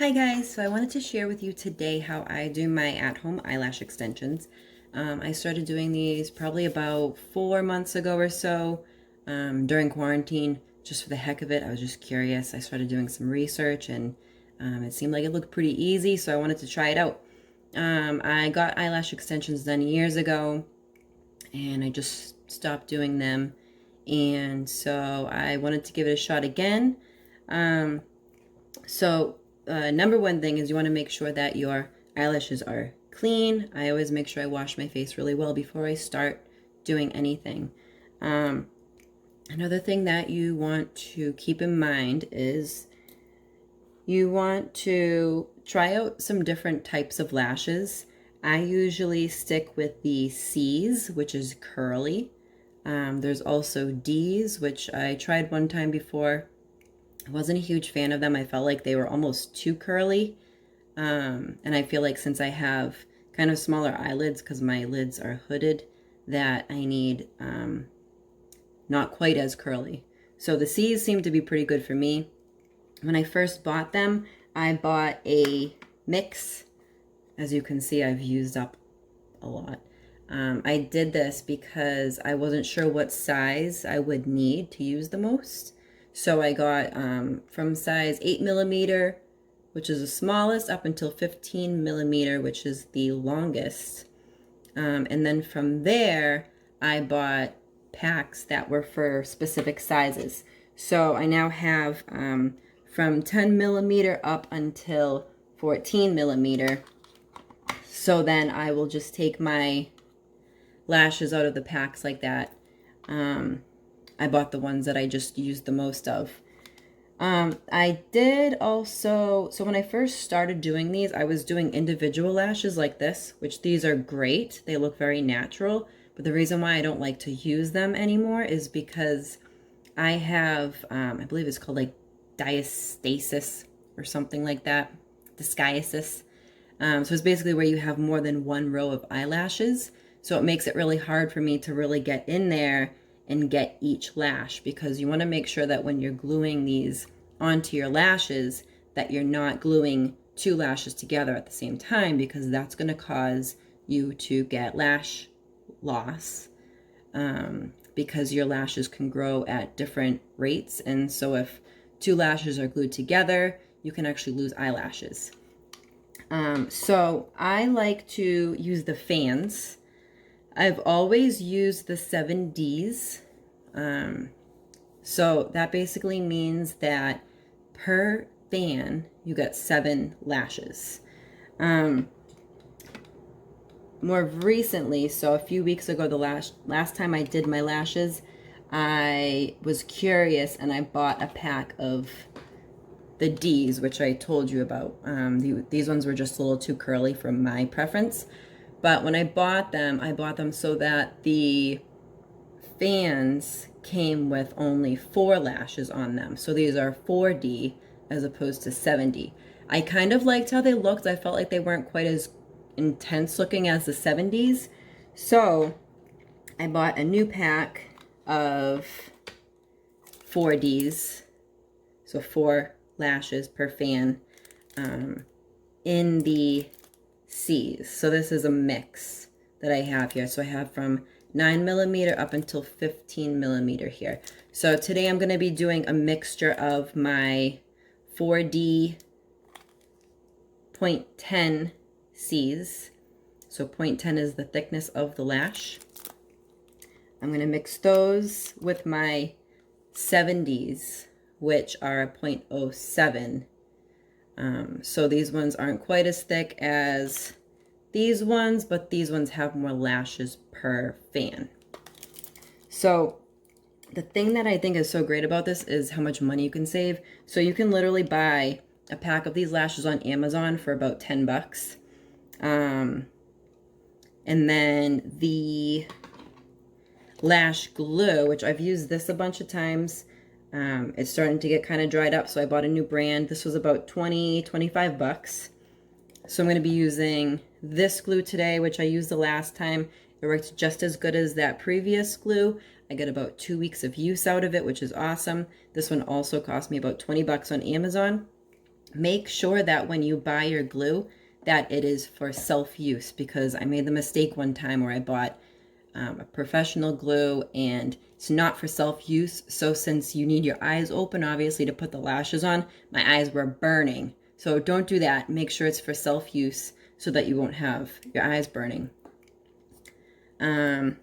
Hi guys, so I wanted to share with you today how I do my at-home eyelash extensions. I started doing these probably about 4 months ago or so during quarantine, just for the heck of it. I was just curious. I started doing some research and it seemed like it looked pretty easy, so I wanted to try it out. I got eyelash extensions done years ago and I just stopped doing them. And so I wanted to give it a shot again. Um, so number one thing is you want to make sure that your eyelashes are clean. I always make sure I wash my face really well before I start doing anything. Um, Another thing that you want to keep in mind is you want to try out some different types of lashes. I usually stick with the C's, which is curly. There's also D's, which I tried one time before. I wasn't a huge fan of them. I felt like they were almost too curly. And I feel like since I have kind of smaller eyelids because my lids are hooded, that I need not quite as curly. So the C's seem to be pretty good for me. When I first bought them, I bought a mix. As you can see, I've used up a lot. I did this because I wasn't sure what size I would need to use the most. So I got from size 8 millimeter, which is the smallest, up until 15 millimeter, which is the longest. And then from there, I bought packs that were for specific sizes. So I now have from 10 millimeter up until 14 millimeter. So then I will just take my lashes out of the packs like that. I bought the ones that I just used the most of. I did also, so when I first started doing these, I was doing individual lashes like this, which these are great. They look very natural. But the reason why I don't like to use them anymore is because I have, I believe it's called like diastasis or something like that. Dischiasis. So it's basically where you have more than one row of eyelashes. So it makes it really hard for me to really get in there and get each lash, because you want to make sure that when you're gluing these onto your lashes that you're not gluing two lashes together at the same time, because that's going to cause you to get lash loss, because your lashes can grow at different rates. And so if two lashes are glued together, you can actually lose eyelashes. So I like to use the fans. I've always used the 7Ds. So that basically means that per fan, you get 7 lashes. More recently, so a few weeks ago, the last time I did my lashes, I was curious and I bought a pack of the D's, which I told you about. These ones were just a little too curly for my preference. But when I bought them so that the fans came with only 4 lashes on them. So these are 4D as opposed to 7D. I kind of liked how they looked. I felt like they weren't quite as intense looking as the 7Ds. So I bought a new pack of 4Ds. So 4 lashes per fan in the C's. So this is a mix that I have here. So I have from 9 millimeter up until 15 millimeter here. So today I'm going to be doing a mixture of my 4D 0.10 C's. So 0.10 is the thickness of the lash. I'm going to mix those with my 7Ds, which are a 0.07. So these ones aren't quite as thick as these ones, but these ones have more lashes per fan. So the thing that I think is so great about this is how much money you can save. So you can literally buy a pack of these lashes on Amazon for about 10 bucks. And then the lash glue, which I've used this a bunch of times. It's starting to get kind of dried up, so I bought a new brand. This was about 25 bucks. So I'm going to be using this glue today, which I used the last time. It worked just as good as that previous glue. I get about 2 weeks of use out of it, which is awesome. This one also cost me about 20 bucks on Amazon. Make sure that when you buy your glue that it is for self-use, because I made the mistake one time where I bought a professional glue and it's not for self-use. So since you need your eyes open, obviously, to put the lashes on, my eyes were burning. So don't do that. Make sure it's for self-use so that you won't have your eyes burning. You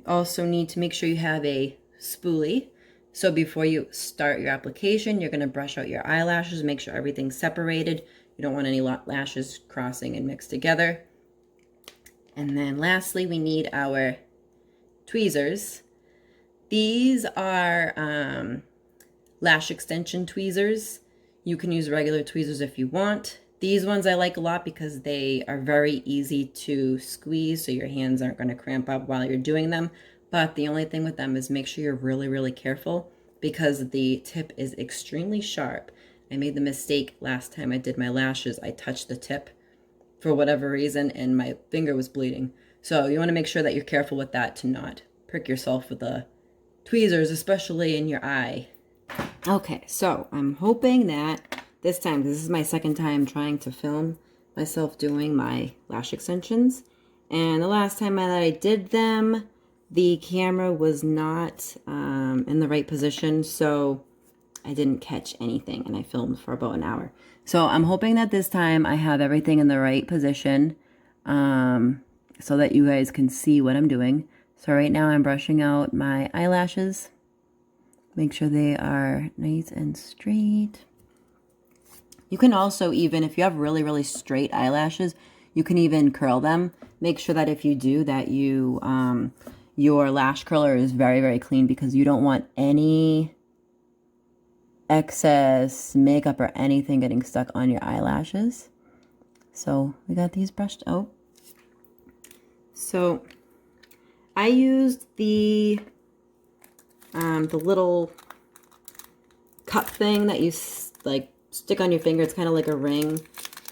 also need to make sure you have a spoolie. So before you start your application, you're going to brush out your eyelashes, make sure everything's separated. You don't want any lashes crossing and mixed together. And then lastly, we need our tweezers. These are lash extension tweezers. You can use regular tweezers if you want. These ones I like a lot because they are very easy to squeeze, so your hands aren't going to cramp up while you're doing them. But the only thing with them is make sure you're really, really careful because the tip is extremely sharp. I made the mistake last time I did my lashes. I touched the tip for whatever reason and my finger was bleeding. So you want to make sure that you're careful with that to not prick yourself with the tweezers, especially in your eye. Okay, so I'm hoping that this time, because this is my second time trying to film myself doing my lash extensions, and the last time that I did them, the camera was not in the right position, so I didn't catch anything, and I filmed for about an hour. So I'm hoping that this time I have everything in the right position so that you guys can see what I'm doing. So right now I'm brushing out my eyelashes. Make sure they are nice and straight. You can also even, if you have really, really straight eyelashes, you can even curl them. Make sure that if you do that, you your lash curler is very, very clean because you don't want any excess makeup or anything getting stuck on your eyelashes. So we got these brushed out. So I used the little cup thing that you like stick on your finger. It's kind of like a ring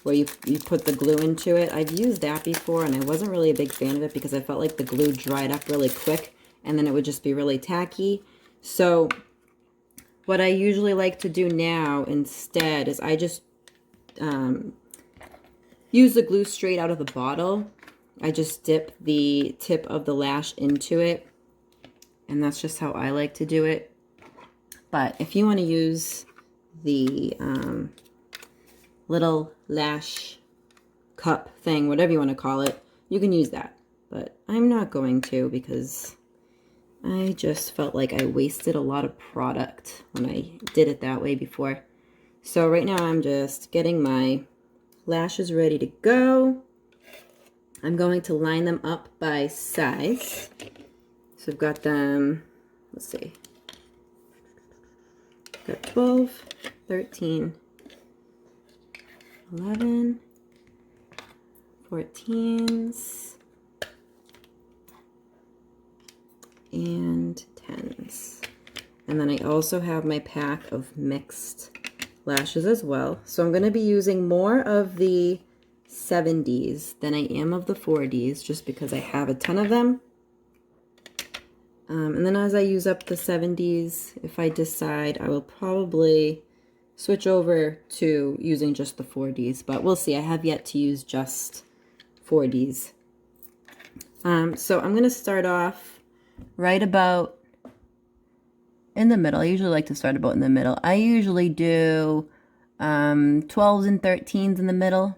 where you put the glue into it. I've used that before and I wasn't really a big fan of it because I felt like the glue dried up really quick and then it would just be really tacky. So what I usually like to do now instead is I just use the glue straight out of the bottle. I just dip the tip of the lash into it, and that's just how I like to do it. But if you want to use the little lash cup thing, whatever you want to call it, you can use that. But I'm not going to because I just felt like I wasted a lot of product when I did it that way before. So right now I'm just getting my lashes ready to go. I'm going to line them up by size. So I've got them, let's see, got 12, 13, 11, 14s, and 10s. And then I also have my pack of mixed lashes as well. So I'm going to be using more of the 70s than I am of the 4Ds just because I have a ton of them. And then as I use up the 70s, if I decide, I will probably switch over to using just the 4Ds, but we'll see. I have yet to use just 4Ds. So I'm going to start off right about in the middle. I usually like to start about in the middle. I usually do 12s and 13s in the middle.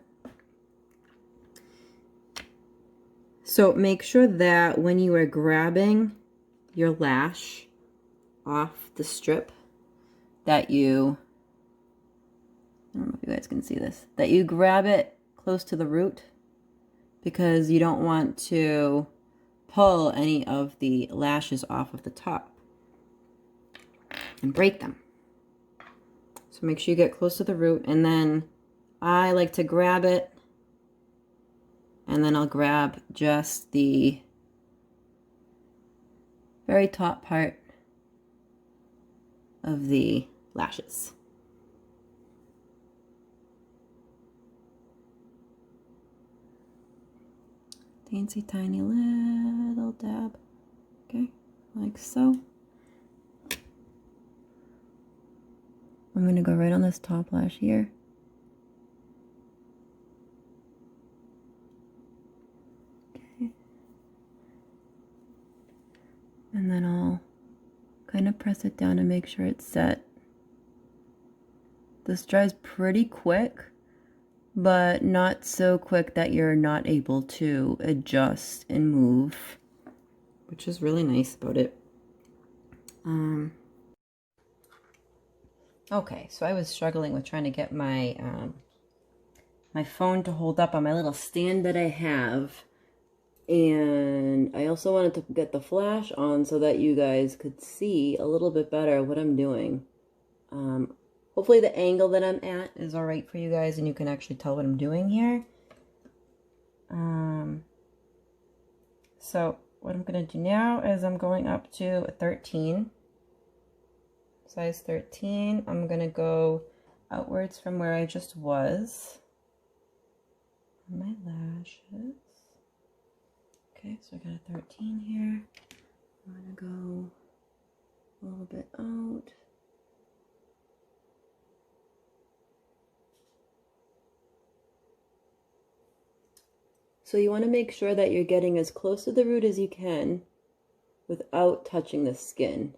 So make sure that when you are grabbing your lash off the strip that you, I don't know if you guys can see this, that you grab it close to the root because you don't want to pull any of the lashes off of the top and break them. So make sure you get close to the root, and then I like to grab it and then I'll grab just the very top part of the lashes. Teensy tiny little dab. Okay, like so. I'm going to go right on this top lash here. Okay. And then I'll kind of press it down to make sure it's set. This dries pretty quick, but not so quick that you're not able to adjust and move, which is really nice about it. Okay, so I was struggling with trying to get my my phone to hold up on my little stand that I have, and I also wanted to get the flash on so that you guys could see a little bit better what I'm doing. Hopefully the angle that I'm at is all right for you guys and you can actually tell what I'm doing here. So what I'm going to do now is I'm going up to a 13. Size 13. I'm going to go outwards from where I just was. On my lashes. Okay, so I got a 13 here. I'm going to go a little bit out. So you want to make sure that you're getting as close to the root as you can without touching the skin.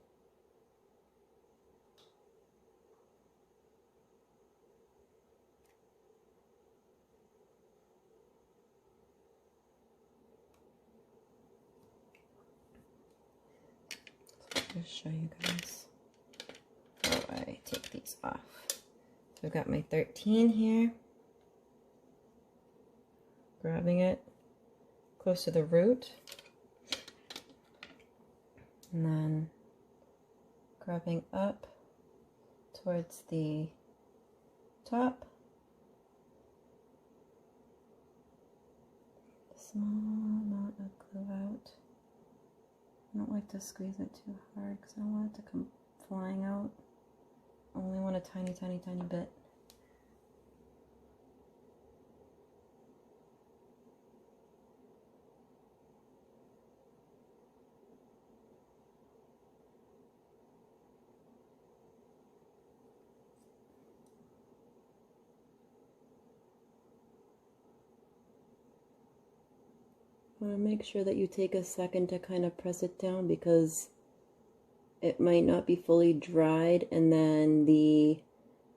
So I'll just show you guys how I take these off. So I've got my 13 here. Grabbing it close to the root, and then grabbing up towards the top. Small amount of glue out. I don't like to squeeze it too hard because I don't want it to come flying out. I only want a tiny, tiny, tiny bit. Want to make sure that you take a second to kind of press it down because it might not be fully dried and then the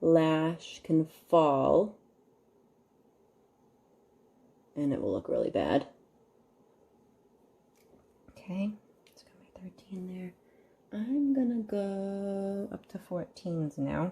lash can fall and it will look really bad. Okay, it's got my 13 there. I'm gonna go up to 14s now.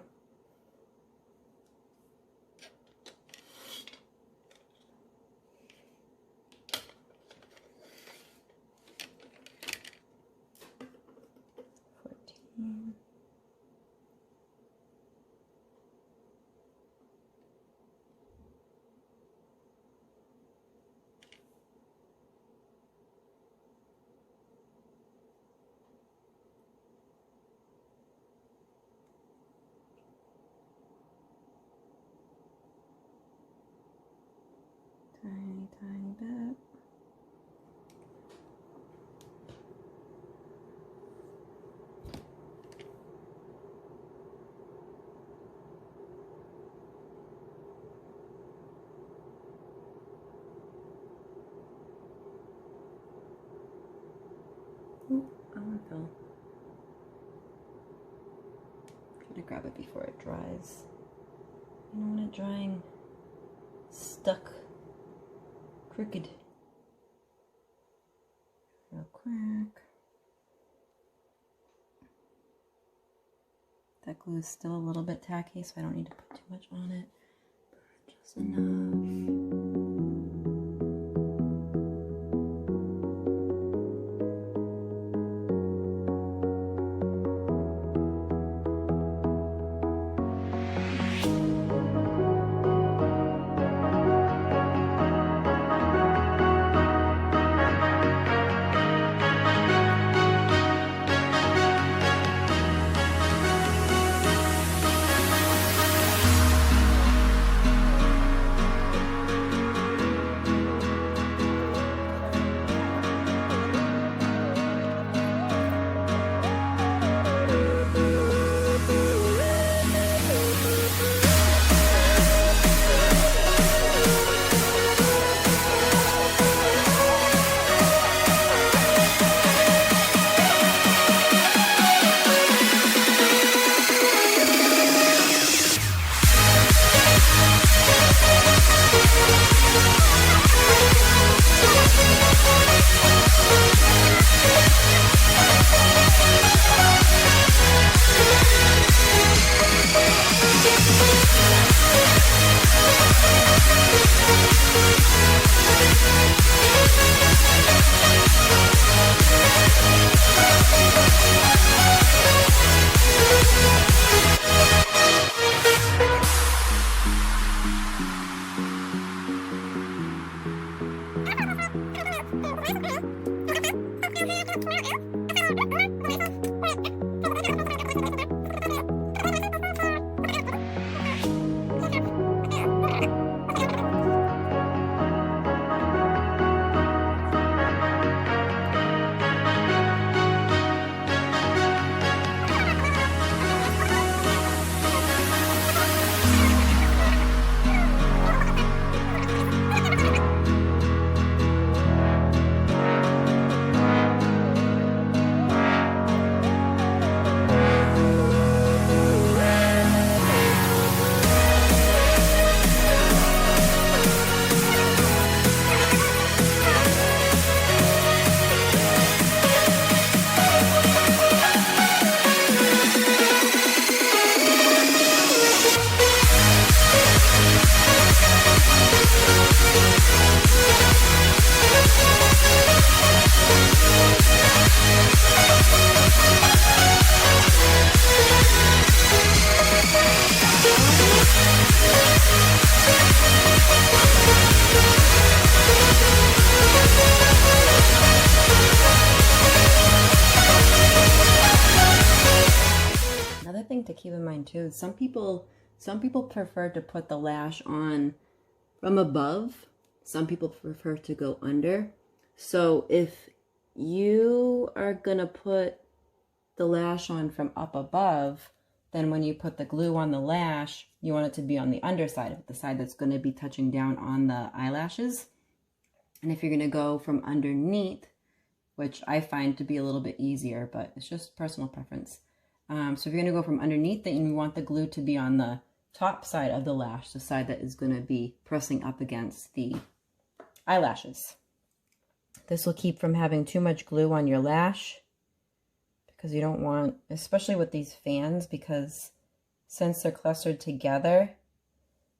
Tiny, tiny bit. Oh, one fell. Try to grab it before it dries. You don't want it drying stuck, crooked. Real quick. That glue is still a little bit tacky, so I don't need to put too much on it. Just enough. Another thing to keep in mind too, some people prefer to put the lash on from above. Some people prefer to go under. So if you are gonna put the lash on from up above, then when you put the glue on the lash, you want it to be on the underside of it, the side that's gonna be touching down on the eyelashes. And if you're gonna go from underneath, which I find to be a little bit easier, but it's just personal preference. So if you're gonna go from underneath, then you want the glue to be on the top side of the lash, the side that is gonna be pressing up against the eyelashes. This will keep from having too much glue on your lash, because you don't want, especially with these fans, because since they're clustered together,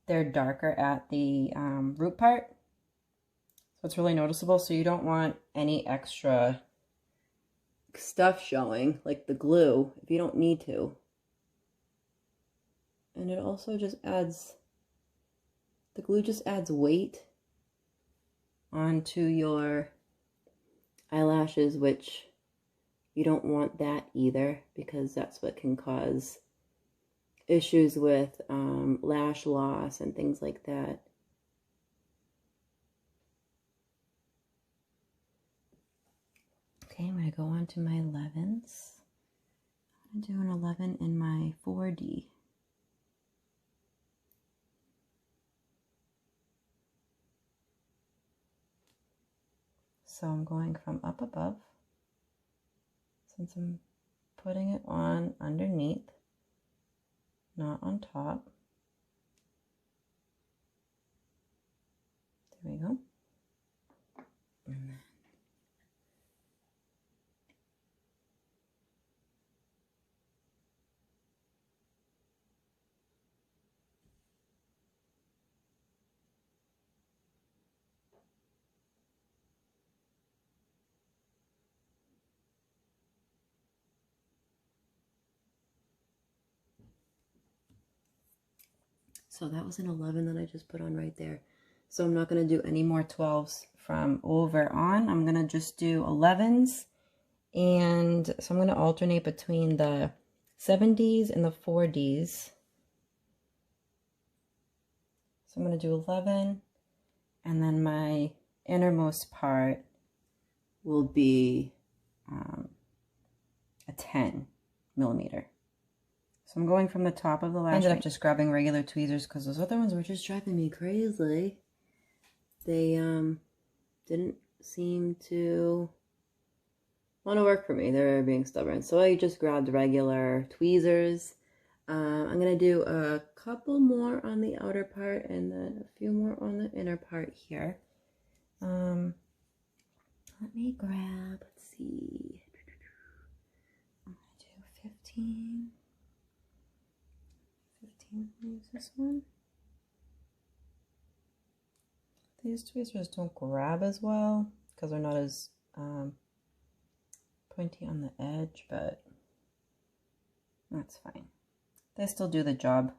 they're darker at the root part. So it's really noticeable. So you don't want any extra stuff showing, like the glue, if you don't need to. And it also just adds, the glue just adds weight onto your eyelashes, which you don't want that either, because that's what can cause issues with lash loss and things like that. Okay, I'm going to go on to my 11s. I'm going to do an 11 in my 4D. So I'm going from up above, since I'm putting it on underneath, not on top. There we go. And then so that was an 11 that I just put on right there. So I'm not going to do any more 12s from over on. I'm going to just do 11s. And so I'm going to alternate between the 7Ds and the 4Ds. So I'm going to do 11. And then my innermost part will be a 10 millimeter. So I'm going from the top of the lash. I ended up just grabbing regular tweezers because those other ones were just driving me crazy. They didn't seem to want to work for me. They were being stubborn. So I just grabbed regular tweezers. I'm going to do a couple more on the outer part and then a few more on the inner part here. Let me grab, let's see. I'm going to do 15. Use this one. These tweezers don't grab as well because they're not as pointy on the edge, but that's fine. They still do the job.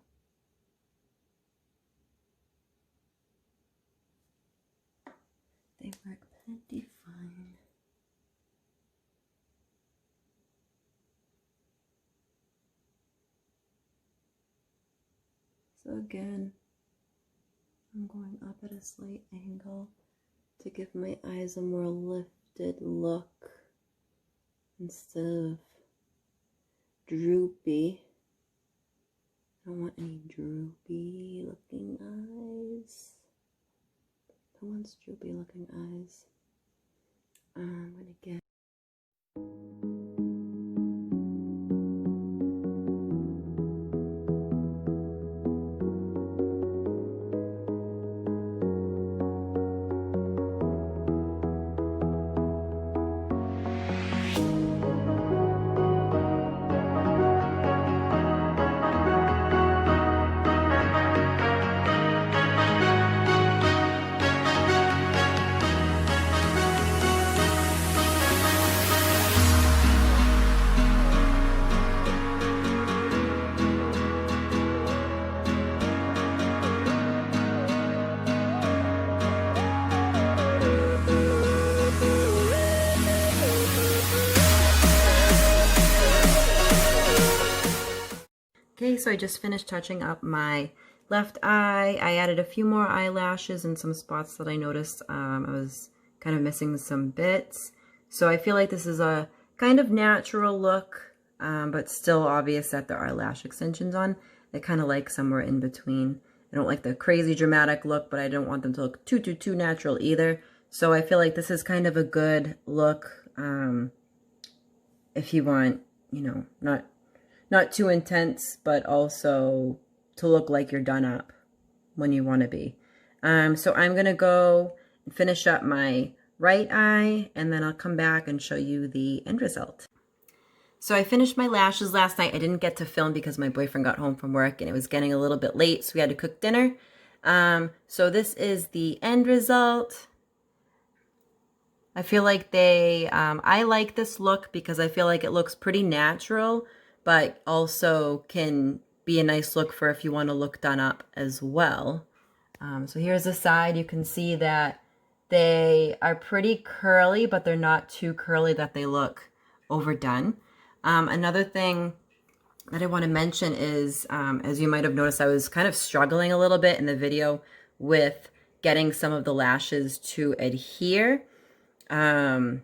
They work plenty fine. So again, I'm going up at a slight angle to give my eyes a more lifted look instead of droopy. I don't want any droopy looking eyes. Who wants droopy looking eyes? I'm gonna get Okay, so I just finished touching up my left eye. I added a few more eyelashes in some spots that I noticed I was kind of missing some bits. So I feel like this is a kind of natural look, but still obvious that there are lash extensions on. I kind of like somewhere in between. I don't like the crazy dramatic look, but I don't want them to look too natural either. So I feel like this is kind of a good look if you want, you know, not too intense, but also to look like you're done up when you want to be. So I'm going to go and finish up my right eye, and then I'll come back and show you the end result. So I finished my lashes last night. I didn't get to film because my boyfriend got home from work and it was getting a little bit late, so we had to cook dinner. So this is the end result. I feel like I like this look because I feel like it looks pretty natural, but also can be a nice look for if you want to look done up as well. So here's the side. You can see that they are pretty curly, but they're not too curly that they look overdone. Another thing that I want to mention is, as you might have noticed, I was kind of struggling a little bit in the video with getting some of the lashes to adhere. I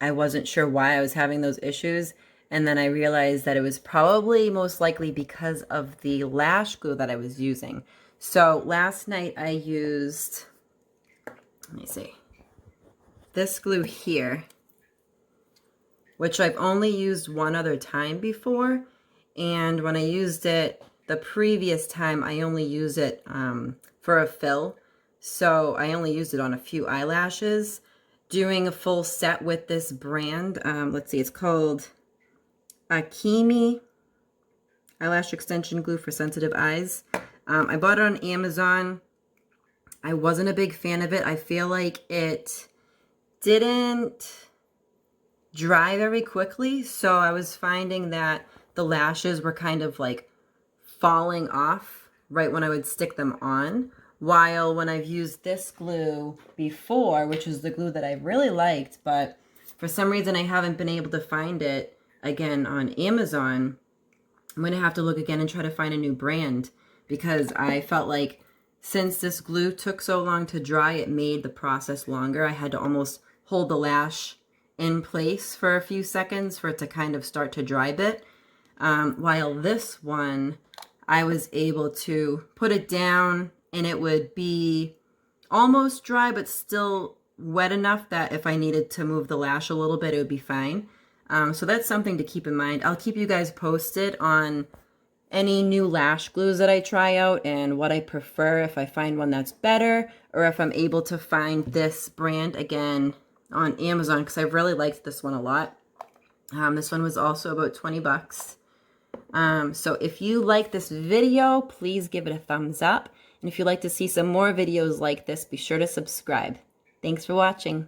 wasn't sure why I was having those issues. And then I realized that it was probably most likely because of the lash glue that I was using. So last night I used, let me see, this glue here, which I've only used one other time before. And when I used it the previous time, I only used it for a fill. So I only used it on a few eyelashes. Doing a full set with this brand, let's see, it's called Akimi Eyelash Extension Glue for Sensitive Eyes. I bought it on Amazon. I wasn't a big fan of it. I feel like it didn't dry very quickly, so I was finding that the lashes were kind of like falling off right when I would stick them on. While when I've used this glue before, which is the glue that I really liked, but for some reason I haven't been able to find it again on Amazon, I'm going to have to look again and try to find a new brand, because I felt like since this glue took so long to dry, it made the process longer. I had to almost hold the lash in place for a few seconds for it to kind of start to dry a bit. While this one, I was able to put it down and it would be almost dry, but still wet enough that if I needed to move the lash a little bit, it would be fine. So that's something to keep in mind. I'll keep you guys posted on any new lash glues that I try out and what I prefer, if I find one that's better, or if I'm able to find this brand again on Amazon, because I really liked this one a lot. This one was also about 20 bucks. So if you like this video, please give it a thumbs up. And if you'd like to see some more videos like this, be sure to subscribe. Thanks for watching.